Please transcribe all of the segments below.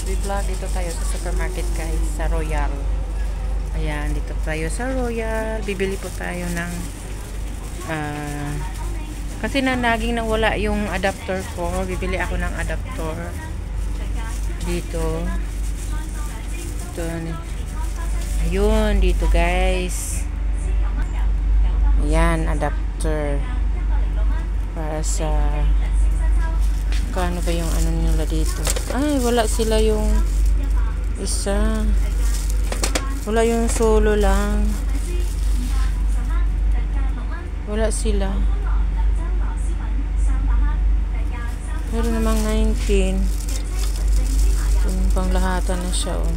we vlog. Dito tayo sa supermarket guys, sa Royal. Ayan, dito tayo sa Royal. Bibili po tayo ng kasi naging nawala yung adapter ko. Bibili ako ng adapter dito. Ito. Ayun, dito guys. Ayan, adapter para sa kano ba yung ano nila dito. Ay, wala sila yung isa. Wala yung solo lang. Wala sila. Meron namang 19. Yung panglahatan na siya, oh.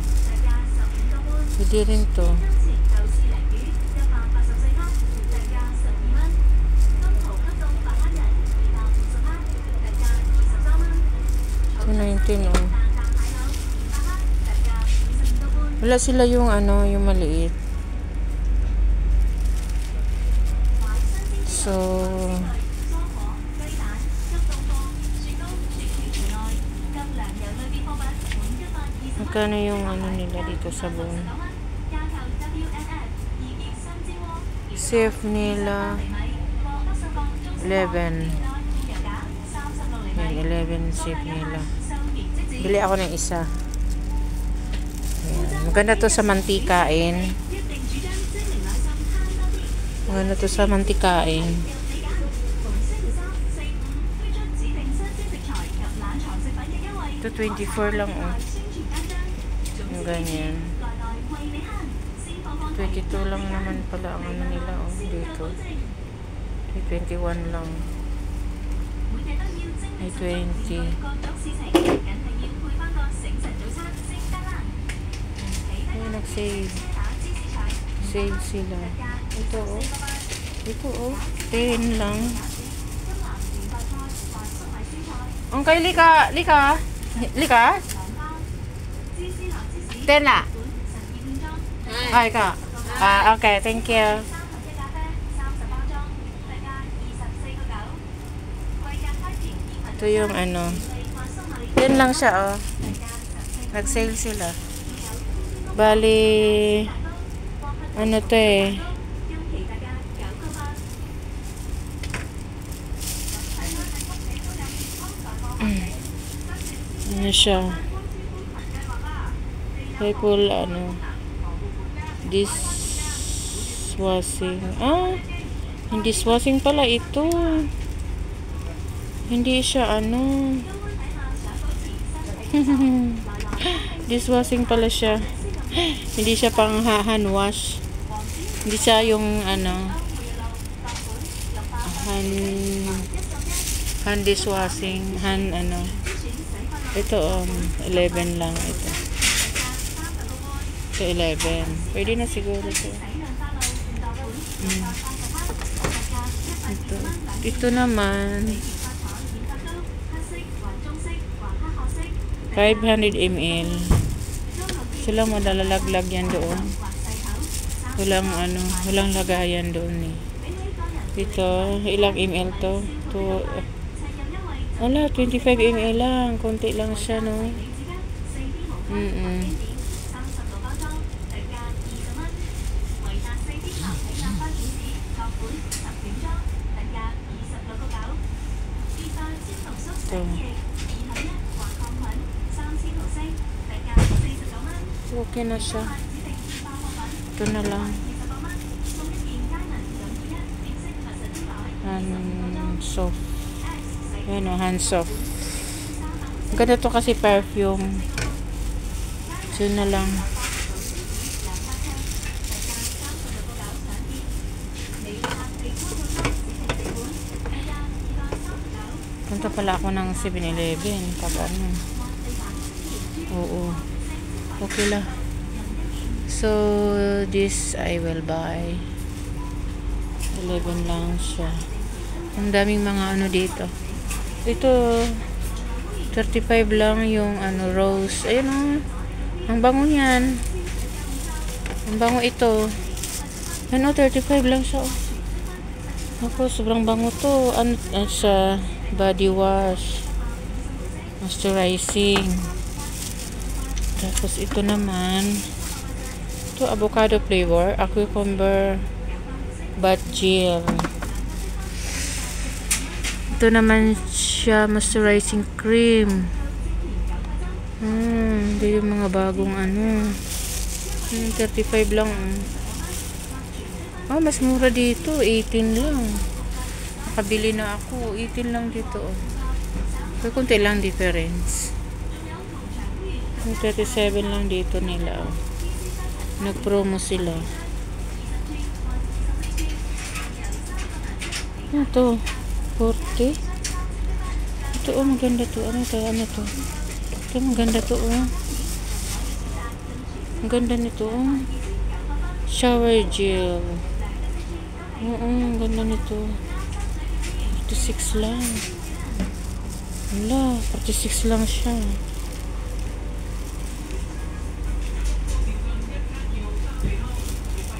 Pwede rin to. Ito 19, oh. Wala sila yung ano, yung maliit. So, magkano yung ano nila dito sa sabon? Safe nila 11. Yan, 11 safe nila. Bili ako ng isa. Ayan. Maganda to sa mantikain. Maganda to sa mantikain. Ito 24 lang, oh. Yung ganyan. 22 lang naman pala ang ano nila, oh, dito. 21 lang. Ay 20. Ay, nag-save. Save sila. Ito, oh. Ito, oh. 10 lang. Ang kay Lika. 10 na. Ay, ka. Okay, thank you. Ito yung ano. 10 lang siya, oh. Nag-sale sila. Bali, ano to eh. Ano siya? Full ano, dishwashing. Hindi dishwashing pala ito. Hindi siya ano. Dishwashing pala siya. Hindi siya pang hand wash. Hindi siya yung ano, hand dishwashing, hand ano. Ito 11 lang ito. 11. Pwede na siguro ito. Ito naman 500 ml. Sila madalalaglag yan doon. Walang lagayan doon eh. Ito, ilang ml to? Wala, 25 ml lang. Konti lang siya, no? Okay na siya. Ito na lang. Hand soft. Yan o, hand soft. Ganda to kasi perfume. Ito na lang. Punta pala ako ng 7-Eleven. Pag ano. Oo. Okay lang. So, this I will buy. 11 lang siya. Ang daming mga ano dito. Ito, 35 lang yung ano, rose. Ayun o. Ang bango yan. Ang bango ito. Ano, 35 lang siya. Ako, sobrang bango to. Ano siya? Body wash. Moisturizing. Tapos ito naman, ito avocado flavor, cucumber butt gel. Ito naman siya moisturizing cream. Hindi yung mga bagong ano. 35 lang. Mas mura dito, 18 lang. Nakabili na ako, 18 lang dito. So, kunti lang difference. 37 lang dito nila. Nag-promo sila. Ito 40. Ito maganda to. Ano to? Ito maganda to. Ang ganda nito. Shower gel. Ang ganda nito. 46 lang. Wala, 46 lang siya.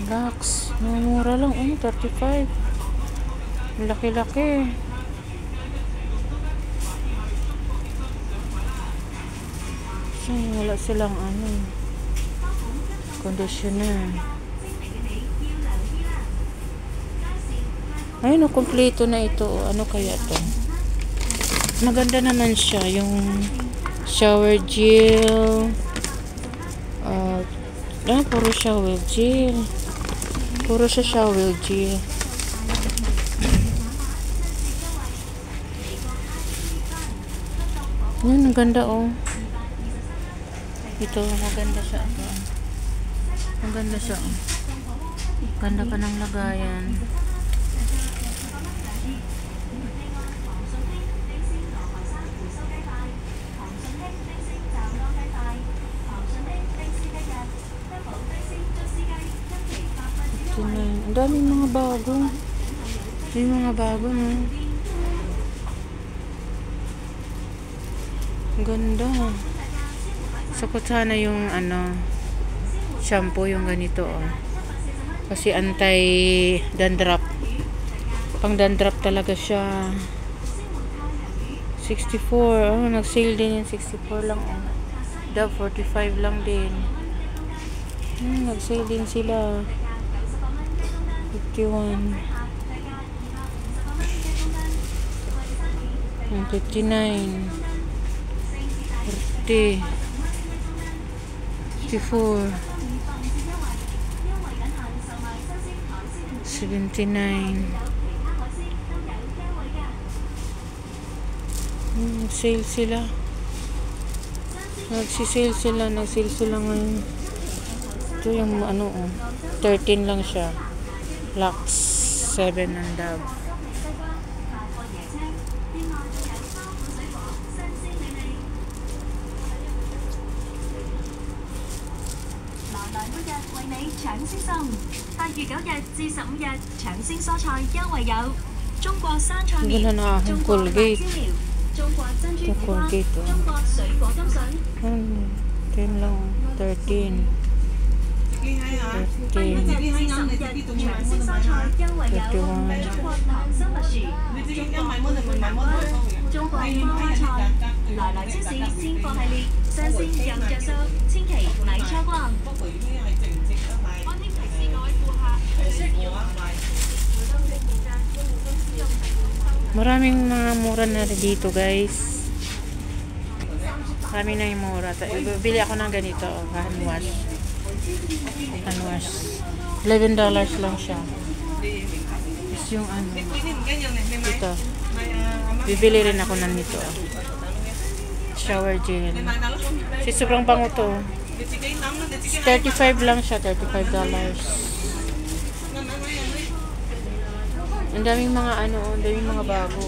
Relax. Mura lang. 35. Laki-laki. So, wala silang conditioner. Ayun, kompleto na ito. Ano kaya to? Maganda naman siya. Yung shower gel. Puro shower gel. Puro siya shower gel. Ang ganda ito, maganda siya. Ang ganda siya. Ganda pa ng lagayan. Ito na. Ang daming mga bago. May mga bago, no? Ang ganda. Sakot sana yung shampoo yung ganito kasi anti-dandruff. Pang dandruff talaga siya. 64. Nag-sale din yung 64 lang. Dove 45 lang din. Nag-sale din sila. 51. 59. 30. 54. 79. Sale sila. Nagsisale sila. Nag-sale sila ngayon. Ito yung 13 lang siya. Lux 7 ang Dove. Gila na akong Colgate. Ito Colgate. 10 lang. 13. 31. Maraming mga mura na dito, guys. Marami na yung mura. Bibili ako ng ganito, hand wash. Hand wash. $11 lang siya. Tapos yung ito. Bibili rin ako ng nito. Shower gel. Kasi sobrang bango to. 35 lang siya. $35. Ang daming mga ang daming mga bago.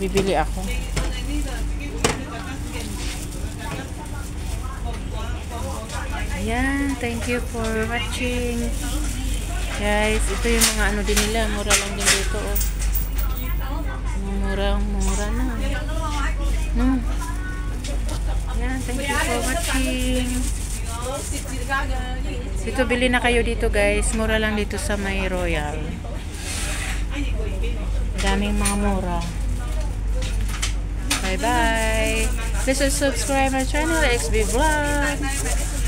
Bibili ako. Ayan, thank you for watching. Guys, ito yung mga din nila. Mura lang din dito. Mura na. No. Ayan, thank you for watching. Dito, bili na kayo dito, guys. Mura lang dito sa May Royal. Daming mga mura. Bye-bye. Please subscribe my channel, XB Vlog.